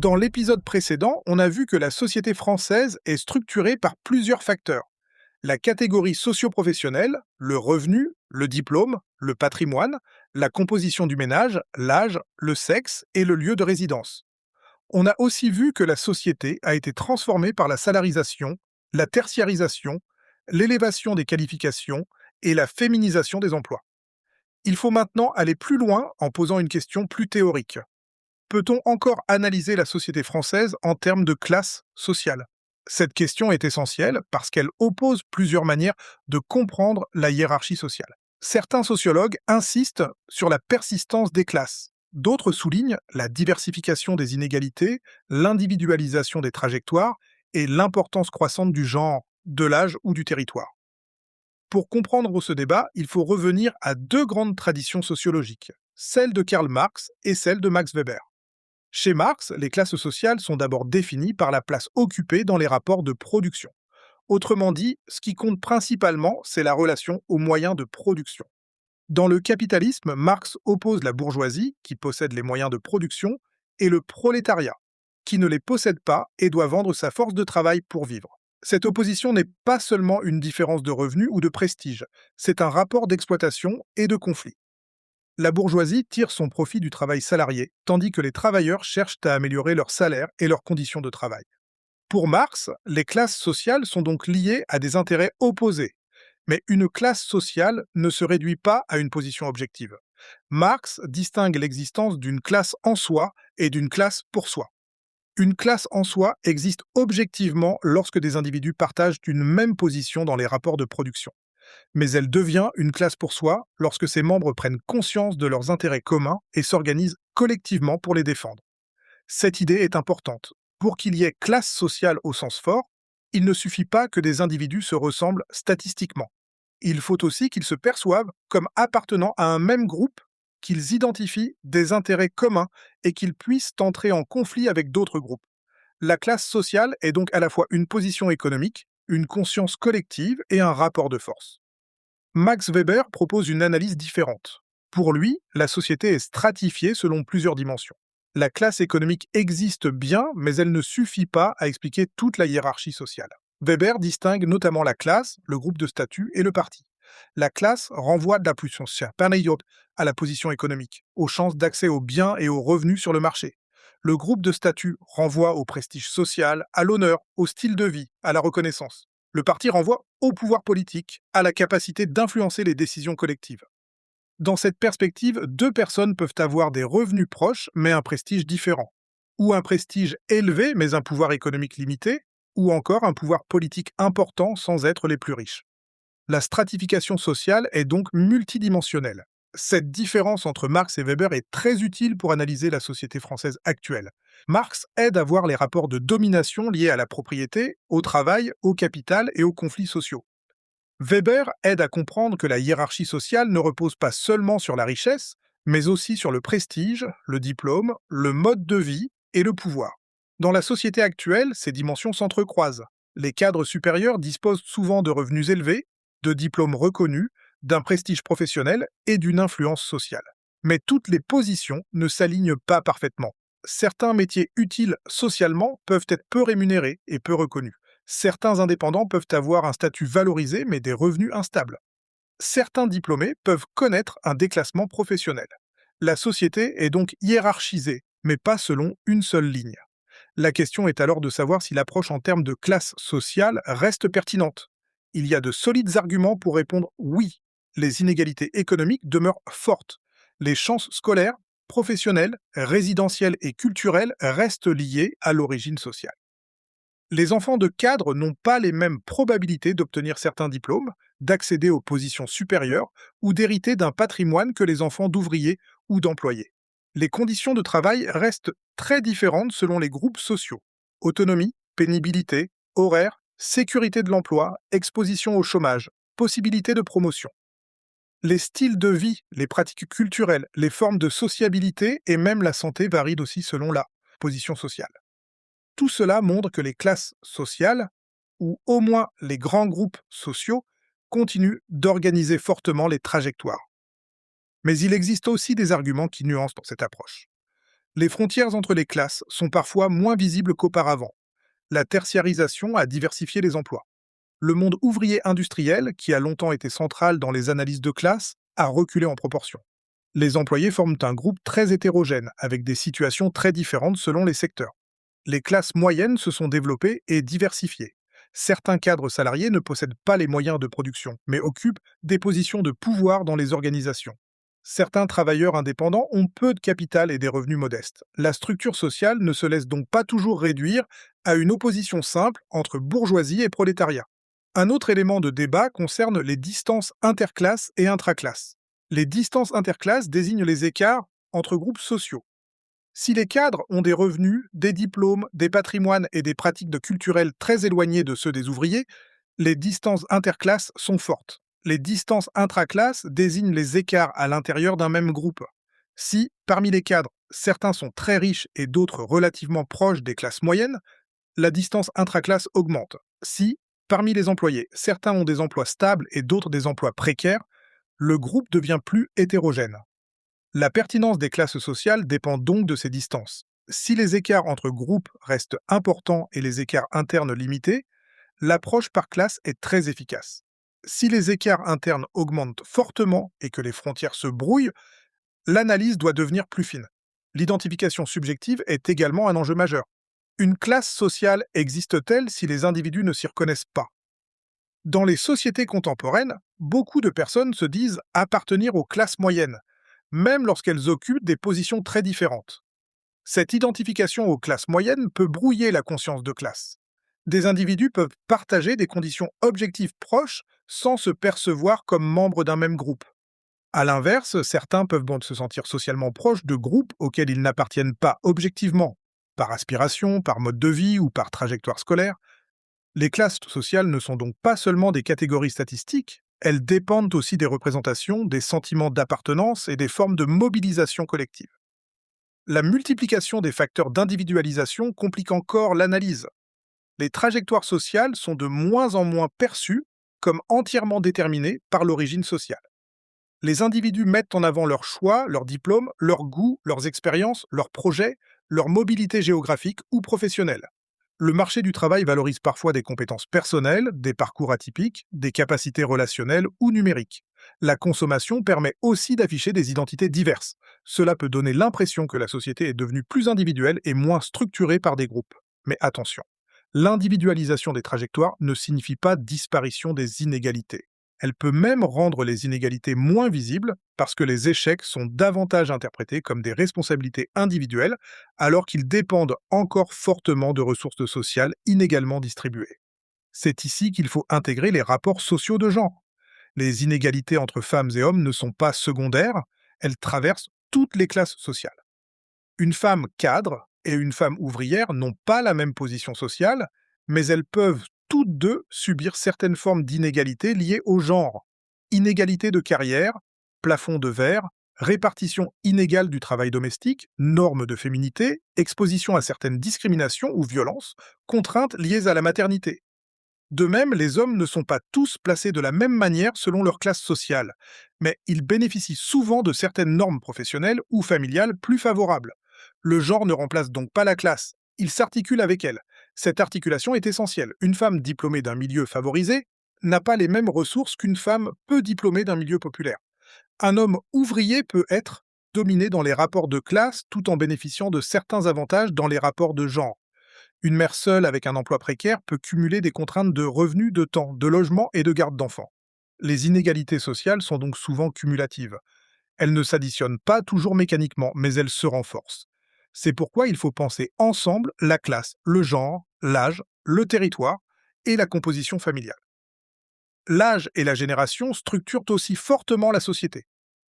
Dans l'épisode précédent, on a vu que la société française est structurée par plusieurs facteurs. La catégorie socio-professionnelle, le revenu, le diplôme, le patrimoine, la composition du ménage, l'âge, le sexe et le lieu de résidence. On a aussi vu que la société a été transformée par la salarisation, la tertiarisation, l'élévation des qualifications et la féminisation des emplois. Il faut maintenant aller plus loin en posant une question plus théorique. Peut-on encore analyser la société française en termes de classe sociale? Cette question est essentielle parce qu'elle oppose plusieurs manières de comprendre la hiérarchie sociale. Certains sociologues insistent sur la persistance des classes. D'autres soulignent la diversification des inégalités, l'individualisation des trajectoires et l'importance croissante du genre, de l'âge ou du territoire. Pour comprendre ce débat, il faut revenir à deux grandes traditions sociologiques, celle de Karl Marx et celle de Max Weber. Chez Marx, les classes sociales sont d'abord définies par la place occupée dans les rapports de production. Autrement dit, ce qui compte principalement, c'est la relation aux moyens de production. Dans le capitalisme, Marx oppose la bourgeoisie, qui possède les moyens de production, et le prolétariat, qui ne les possède pas et doit vendre sa force de travail pour vivre. Cette opposition n'est pas seulement une différence de revenus ou de prestige, c'est un rapport d'exploitation et de conflit. La bourgeoisie tire son profit du travail salarié, tandis que les travailleurs cherchent à améliorer leur salaire et leurs conditions de travail. Pour Marx, les classes sociales sont donc liées à des intérêts opposés. Mais une classe sociale ne se réduit pas à une position objective. Marx distingue l'existence d'une classe en soi et d'une classe pour soi. Une classe en soi existe objectivement lorsque des individus partagent une même position dans les rapports de production. Mais elle devient une classe pour soi lorsque ses membres prennent conscience de leurs intérêts communs et s'organisent collectivement pour les défendre. Cette idée est importante. Pour qu'il y ait classe sociale au sens fort, il ne suffit pas que des individus se ressemblent statistiquement. Il faut aussi qu'ils se perçoivent comme appartenant à un même groupe, qu'ils identifient des intérêts communs et qu'ils puissent entrer en conflit avec d'autres groupes. La classe sociale est donc à la fois une position économique, une conscience collective et un rapport de force. Max Weber propose une analyse différente. Pour lui, la société est stratifiée selon plusieurs dimensions. La classe économique existe bien, mais elle ne suffit pas à expliquer toute la hiérarchie sociale. Weber distingue notamment la classe, le groupe de statut et le parti. La classe renvoie de la puissance à la position économique, aux chances d'accès aux biens et aux revenus sur le marché. Le groupe de statut renvoie au prestige social, à l'honneur, au style de vie, à la reconnaissance. Le parti renvoie au pouvoir politique, à la capacité d'influencer les décisions collectives. Dans cette perspective, deux personnes peuvent avoir des revenus proches mais un prestige différent, ou un prestige élevé mais un pouvoir économique limité, ou encore un pouvoir politique important sans être les plus riches. La stratification sociale est donc multidimensionnelle. Cette différence entre Marx et Weber est très utile pour analyser la société française actuelle. Marx aide à voir les rapports de domination liés à la propriété, au travail, au capital et aux conflits sociaux. Weber aide à comprendre que la hiérarchie sociale ne repose pas seulement sur la richesse, mais aussi sur le prestige, le diplôme, le mode de vie et le pouvoir. Dans la société actuelle, ces dimensions s'entrecroisent. Les cadres supérieurs disposent souvent de revenus élevés, de diplômes reconnus, d'un prestige professionnel et d'une influence sociale. Mais toutes les positions ne s'alignent pas parfaitement. Certains métiers utiles socialement peuvent être peu rémunérés et peu reconnus. Certains indépendants peuvent avoir un statut valorisé mais des revenus instables. Certains diplômés peuvent connaître un déclassement professionnel. La société est donc hiérarchisée, mais pas selon une seule ligne. La question est alors de savoir si l'approche en termes de classe sociale reste pertinente. Il y a de solides arguments pour répondre oui. Les inégalités économiques demeurent fortes. Les chances scolaires, professionnelles, résidentielles et culturelles restent liées à l'origine sociale. Les enfants de cadres n'ont pas les mêmes probabilités d'obtenir certains diplômes, d'accéder aux positions supérieures ou d'hériter d'un patrimoine que les enfants d'ouvriers ou d'employés. Les conditions de travail restent très différentes selon les groupes sociaux. Autonomie, pénibilité, horaire, sécurité de l'emploi, exposition au chômage, possibilité de promotion. Les styles de vie, les pratiques culturelles, les formes de sociabilité et même la santé varient aussi selon la position sociale. Tout cela montre que les classes sociales, ou au moins les grands groupes sociaux, continuent d'organiser fortement les trajectoires. Mais il existe aussi des arguments qui nuancent dans cette approche. Les frontières entre les classes sont parfois moins visibles qu'auparavant. La tertiarisation a diversifié les emplois. Le monde ouvrier industriel, qui a longtemps été central dans les analyses de classe, a reculé en proportion. Les employés forment un groupe très hétérogène, avec des situations très différentes selon les secteurs. Les classes moyennes se sont développées et diversifiées. Certains cadres salariés ne possèdent pas les moyens de production, mais occupent des positions de pouvoir dans les organisations. Certains travailleurs indépendants ont peu de capital et des revenus modestes. La structure sociale ne se laisse donc pas toujours réduire à une opposition simple entre bourgeoisie et prolétariat. Un autre élément de débat concerne les distances interclasses et intraclasses. Les distances interclasses désignent les écarts entre groupes sociaux. Si les cadres ont des revenus, des diplômes, des patrimoines et des pratiques de culturelles très éloignées de ceux des ouvriers, les distances interclasses sont fortes. Les distances intraclasses désignent les écarts à l'intérieur d'un même groupe. Si, parmi les cadres, certains sont très riches et d'autres relativement proches des classes moyennes, la distance intraclasse augmente. Si, parmi les employés, certains ont des emplois stables et d'autres des emplois précaires, le groupe devient plus hétérogène. La pertinence des classes sociales dépend donc de ces distances. Si les écarts entre groupes restent importants et les écarts internes limités, l'approche par classe est très efficace. Si les écarts internes augmentent fortement et que les frontières se brouillent, l'analyse doit devenir plus fine. L'identification subjective est également un enjeu majeur. Une classe sociale existe-t-elle si les individus ne s'y reconnaissent pas? Dans les sociétés contemporaines, beaucoup de personnes se disent appartenir aux classes moyennes, même lorsqu'elles occupent des positions très différentes. Cette identification aux classes moyennes peut brouiller la conscience de classe. Des individus peuvent partager des conditions objectives proches sans se percevoir comme membres d'un même groupe. À l'inverse, certains peuvent donc se sentir socialement proches de groupes auxquels ils n'appartiennent pas objectivement, par aspiration, par mode de vie ou par trajectoire scolaire. Les classes sociales ne sont donc pas seulement des catégories statistiques, elles dépendent aussi des représentations, des sentiments d'appartenance et des formes de mobilisation collective. La multiplication des facteurs d'individualisation complique encore l'analyse. Les trajectoires sociales sont de moins en moins perçues comme entièrement déterminées par l'origine sociale. Les individus mettent en avant leurs choix, leurs diplômes, leurs goûts, leurs expériences, leurs projets, leur mobilité géographique ou professionnelle. Le marché du travail valorise parfois des compétences personnelles, des parcours atypiques, des capacités relationnelles ou numériques. La consommation permet aussi d'afficher des identités diverses. Cela peut donner l'impression que la société est devenue plus individuelle et moins structurée par des groupes. Mais attention, l'individualisation des trajectoires ne signifie pas disparition des inégalités. Elle peut même rendre les inégalités moins visibles parce que les échecs sont davantage interprétés comme des responsabilités individuelles alors qu'ils dépendent encore fortement de ressources sociales inégalement distribuées. C'est ici qu'il faut intégrer les rapports sociaux de genre. Les inégalités entre femmes et hommes ne sont pas secondaires, elles traversent toutes les classes sociales. Une femme cadre et une femme ouvrière n'ont pas la même position sociale, mais elles peuvent toutes deux subir certaines formes d'inégalité liées au genre. Inégalité de carrière, plafond de verre, répartition inégale du travail domestique, normes de féminité, exposition à certaines discriminations ou violences, contraintes liées à la maternité. De même, les hommes ne sont pas tous placés de la même manière selon leur classe sociale, mais ils bénéficient souvent de certaines normes professionnelles ou familiales plus favorables. Le genre ne remplace donc pas la classe, il s'articule avec elle. Cette articulation est essentielle. Une femme diplômée d'un milieu favorisé n'a pas les mêmes ressources qu'une femme peu diplômée d'un milieu populaire. Un homme ouvrier peut être dominé dans les rapports de classe tout en bénéficiant de certains avantages dans les rapports de genre. Une mère seule avec un emploi précaire peut cumuler des contraintes de revenus, de temps, de logement et de garde d'enfants. Les inégalités sociales sont donc souvent cumulatives. Elles ne s'additionnent pas toujours mécaniquement, mais elles se renforcent. C'est pourquoi il faut penser ensemble la classe, le genre, l'âge, le territoire et la composition familiale. L'âge et la génération structurent aussi fortement la société.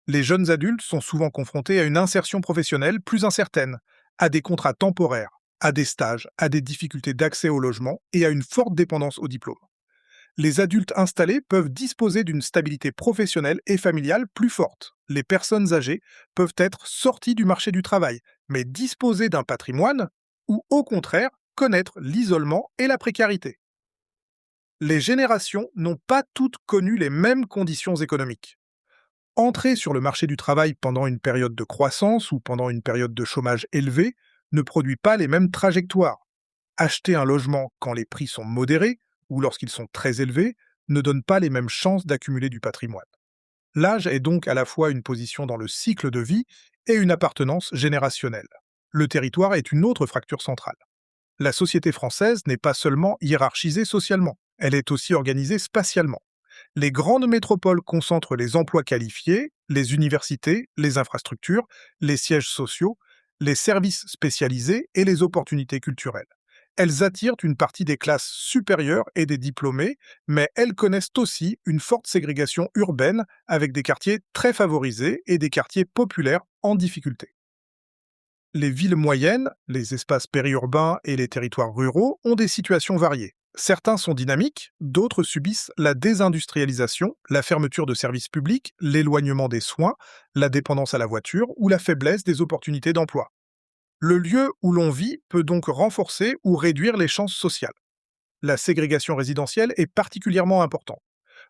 Les jeunes adultes sont souvent confrontés à une insertion professionnelle plus incertaine, à des contrats temporaires, à des stages, à des difficultés d'accès au logement et à une forte dépendance au diplôme. Les adultes installés peuvent disposer d'une stabilité professionnelle et familiale plus forte. Les personnes âgées peuvent être sorties du marché du travail, mais disposer d'un patrimoine ou, au contraire, connaître l'isolement et la précarité. Les générations n'ont pas toutes connu les mêmes conditions économiques. Entrer sur le marché du travail pendant une période de croissance ou pendant une période de chômage élevé ne produit pas les mêmes trajectoires. Acheter un logement quand les prix sont modérés ou lorsqu'ils sont très élevés ne donne pas les mêmes chances d'accumuler du patrimoine. L'âge est donc à la fois une position dans le cycle de vie et une appartenance générationnelle. Le territoire est une autre fracture centrale. La société française n'est pas seulement hiérarchisée socialement, elle est aussi organisée spatialement. Les grandes métropoles concentrent les emplois qualifiés, les universités, les infrastructures, les sièges sociaux, les services spécialisés et les opportunités culturelles. Elles attirent une partie des classes supérieures et des diplômés, mais elles connaissent aussi une forte ségrégation urbaine avec des quartiers très favorisés et des quartiers populaires en difficulté. Les villes moyennes, les espaces périurbains et les territoires ruraux ont des situations variées. Certains sont dynamiques, d'autres subissent la désindustrialisation, la fermeture de services publics, l'éloignement des soins, la dépendance à la voiture ou la faiblesse des opportunités d'emploi. Le lieu où l'on vit peut donc renforcer ou réduire les chances sociales. La ségrégation résidentielle est particulièrement importante.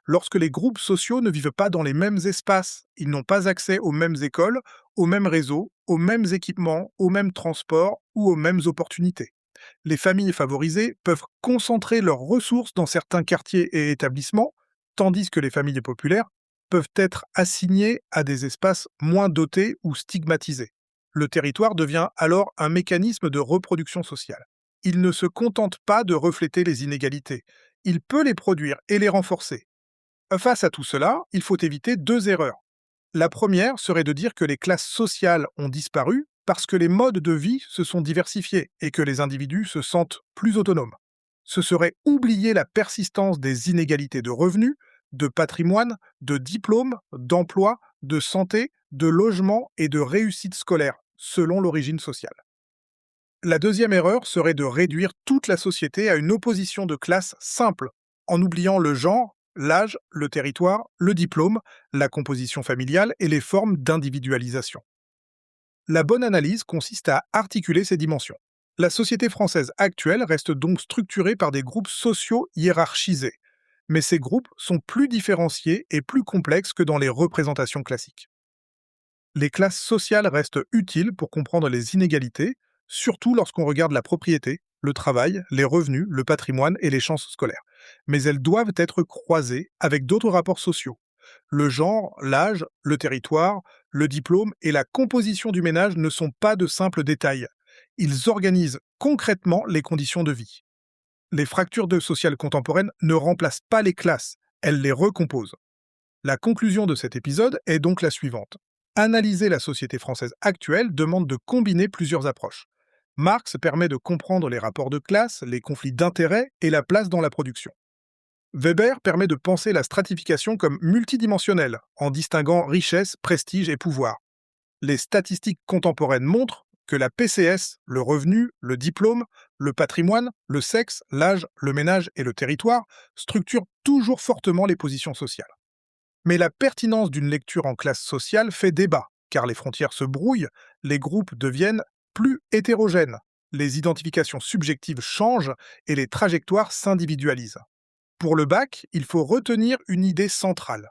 Lorsque les groupes sociaux ne vivent pas dans les mêmes espaces, ils n'ont pas accès aux mêmes écoles, aux mêmes réseaux, aux mêmes équipements, aux mêmes transports ou aux mêmes opportunités. Les familles favorisées peuvent concentrer leurs ressources dans certains quartiers et établissements, tandis que les familles populaires peuvent être assignées à des espaces moins dotés ou stigmatisés. Le territoire devient alors un mécanisme de reproduction sociale. Il ne se contente pas de refléter les inégalités, il peut les produire et les renforcer. Face à tout cela, il faut éviter deux erreurs. La première serait de dire que les classes sociales ont disparu parce que les modes de vie se sont diversifiés et que les individus se sentent plus autonomes. Ce serait oublier la persistance des inégalités de revenus, de patrimoine, de diplômes, d'emploi, de santé, de logement et de réussite scolaire, selon l'origine sociale. La deuxième erreur serait de réduire toute la société à une opposition de classe simple, en oubliant le genre, l'âge, le territoire, le diplôme, la composition familiale et les formes d'individualisation. La bonne analyse consiste à articuler ces dimensions. La société française actuelle reste donc structurée par des groupes sociaux hiérarchisés, mais ces groupes sont plus différenciés et plus complexes que dans les représentations classiques. Les classes sociales restent utiles pour comprendre les inégalités, surtout lorsqu'on regarde la propriété, le travail, les revenus, le patrimoine et les chances scolaires. Mais elles doivent être croisées avec d'autres rapports sociaux. Le genre, l'âge, le territoire, le diplôme et la composition du ménage ne sont pas de simples détails. Ils organisent concrètement les conditions de vie. Les fractures sociales contemporaines ne remplacent pas les classes, elles les recomposent. La conclusion de cet épisode est donc la suivante. Analyser la société française actuelle demande de combiner plusieurs approches. Marx permet de comprendre les rapports de classe, les conflits d'intérêts et la place dans la production. Weber permet de penser la stratification comme multidimensionnelle, en distinguant richesse, prestige et pouvoir. Les statistiques contemporaines montrent que la PCS, le revenu, le diplôme, le patrimoine, le sexe, l'âge, le ménage et le territoire structurent toujours fortement les positions sociales. Mais la pertinence d'une lecture en classe sociale fait débat, car les frontières se brouillent, les groupes deviennent plus hétérogènes, les identifications subjectives changent et les trajectoires s'individualisent. Pour le bac, il faut retenir une idée centrale.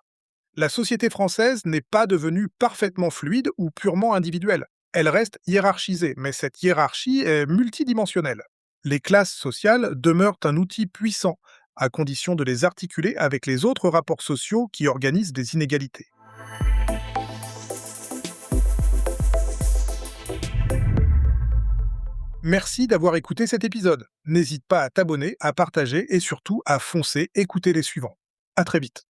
La société française n'est pas devenue parfaitement fluide ou purement individuelle. Elle reste hiérarchisée, mais cette hiérarchie est multidimensionnelle. Les classes sociales demeurent un outil puissant, à condition de les articuler avec les autres rapports sociaux qui organisent des inégalités. Merci d'avoir écouté cet épisode. N'hésite pas à t'abonner, à partager et surtout à foncer écouter les suivants. À très vite.